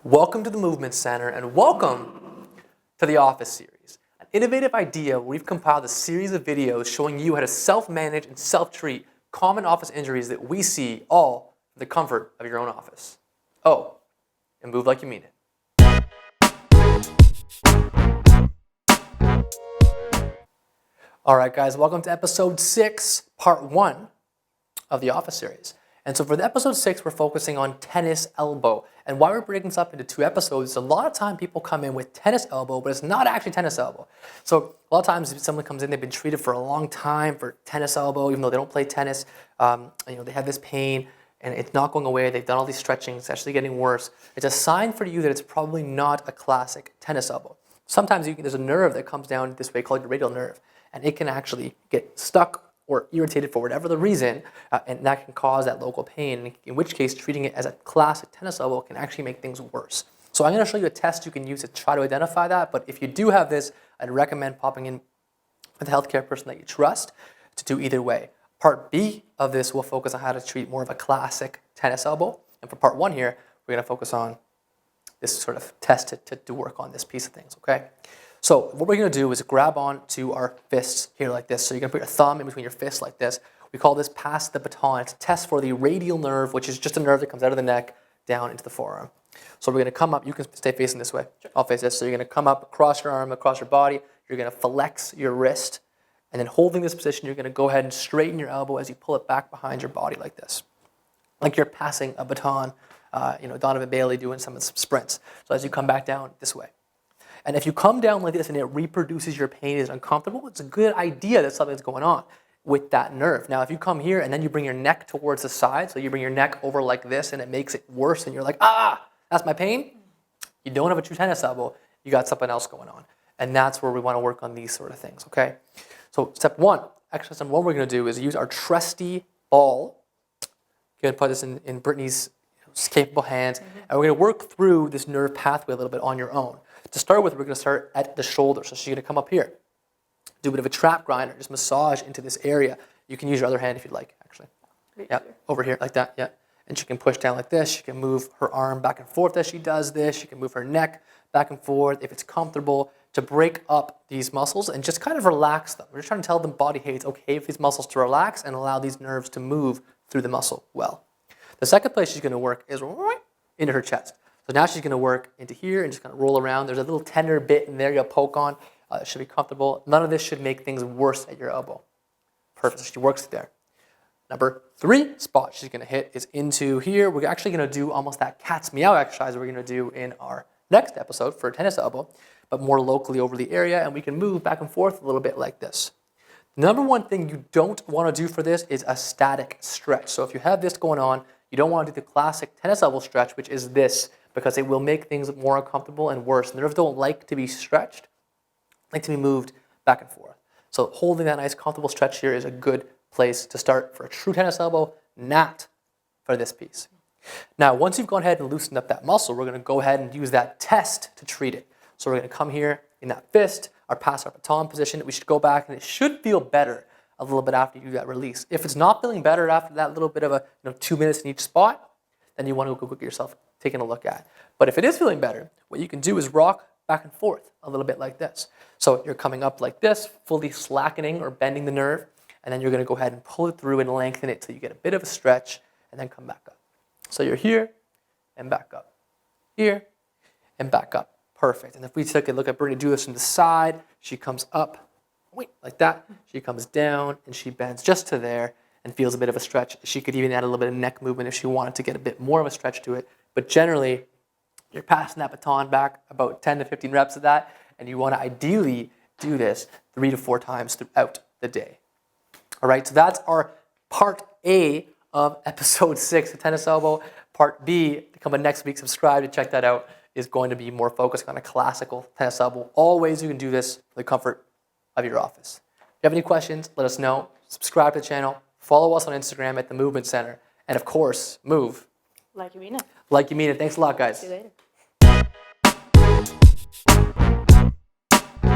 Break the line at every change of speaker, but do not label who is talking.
Welcome to the Movement Center and welcome to the Office series, an innovative idea where we've compiled a series of videos showing you how to self-manage and self-treat common office injuries that we see all from the comfort of your own office. Oh, and move like you mean it. All right, guys, welcome to episode 6, part 1 of the Office series. And so for the episode 6, we're focusing on tennis elbow. And why we're breaking this up into 2 episodes is a lot of time people come in with tennis elbow, but it's not actually tennis elbow. So a lot of times if someone comes in, they've been treated for a long time for tennis elbow, even though they don't play tennis. They have this pain and it's not going away. They've done all these stretching. It's actually getting worse. It's a sign for you that it's probably not a classic tennis elbow. Sometimes there's a nerve that comes down this way called your radial nerve, and it can actually get stuck or irritated for whatever the reason, and that can cause that local pain, in which case treating it as a classic tennis elbow can actually make things worse. So I'm going to show you a test you can use to try to identify that, but if you do have this, I'd recommend popping in with a healthcare person that you trust to do either way. Part B of this will focus on how to treat more of a classic tennis elbow, and for part 1 here, we're going to focus on this sort of test to work on this piece of things, okay? So what we're going to do is grab on to our fists here like this. So you're going to put your thumb in between your fists like this. We call this pass the baton. It's a test for the radial nerve, which is just a nerve that comes out of the neck down into the forearm. So we're going to come up. You can stay facing this way. I'll face this. So you're going to come up across your arm, across your body. You're going to flex your wrist. And then holding this position, you're going to go ahead and straighten your elbow as you pull it back behind your body like this. Like you're passing a baton, Donovan Bailey doing some sprints. So as you come back down this way. And if you come down like this and it reproduces your pain, is uncomfortable, it's a good idea that something's going on with that nerve. Now, if you come here and then you bring your neck towards the side, so you bring your neck over like this and it makes it worse and you're like, that's my pain, you don't have a true tennis elbow, you got something else going on. And that's where we want to work on these sort of things, okay? So step 1, exercise number 1 we're going to do is use our trusty ball. You're going to put this in Brittany's capable hands, and we're going to work through this nerve pathway a little bit on your own. To start with, we're going to start at the shoulder. So she's going to come up here, do a bit of a trap grinder, just massage into this area. You can use your other hand if you'd like, actually. Yeah, over here, like that, yeah. And she can push down like this. She can move her arm back and forth as she does this. She can move her neck back and forth if it's comfortable to break up these muscles and just kind of relax them. We're just trying to tell the body, hey, it's okay for these muscles to relax and allow these nerves to move through the muscle well. The second place she's going to work is into her chest. So now she's going to work into here and just kind of roll around. There's a little tender bit in there you'll poke on. It should be comfortable. None of this should make things worse at your elbow. Perfect. So she works there. Number 3 spot she's going to hit is into here. We're actually going to do almost that cat's meow exercise we're going to do in our next episode for tennis elbow, but more locally over the area, and we can move back and forth a little bit like this. Number 1 thing you don't want to do for this is a static stretch. So if you have this going on, you don't want to do the classic tennis elbow stretch, which is this, because it will make things more uncomfortable and worse. Nerves don't like to be stretched, like to be moved back and forth. So holding that nice comfortable stretch here is a good place to start for a true tennis elbow, not for this piece. Now, once you've gone ahead and loosened up that muscle, we're going to go ahead and use that test to treat it. So we're going to come here in that fist, our pass our baton position. We should go back and it should feel better a little bit after you do that release. If it's not feeling better after that little bit of a 2 minutes in each spot, then you want to go get yourself taking a look at. But if it is feeling better, what you can do is rock back and forth a little bit like this. So you're coming up like this, fully slackening or bending the nerve, and then you're going to go ahead and pull it through and lengthen it till you get a bit of a stretch, and then come back up. So you're here and back up, here and back up. Perfect. And if we take a look at Brittany do this from the side, she comes up, like that. She comes down and she bends just to there and feels a bit of a stretch. She could even add a little bit of neck movement if she wanted to get a bit more of a stretch to it. But generally, you're passing that baton back about 10 to 15 reps of that, and you want to ideally do this 3 to 4 times throughout the day. All right, so that's our part A of episode 6 of tennis elbow. Part B, coming next week, subscribe to check that out, is going to be more focused on a classical tennis elbow. All ways you can do this for the comfort of your office. If you have any questions, let us know. Subscribe to the channel. Follow us on Instagram at The Movement Center. And of course, move
like you mean it.
Like you mean it. Thanks a lot, guys.
See you later.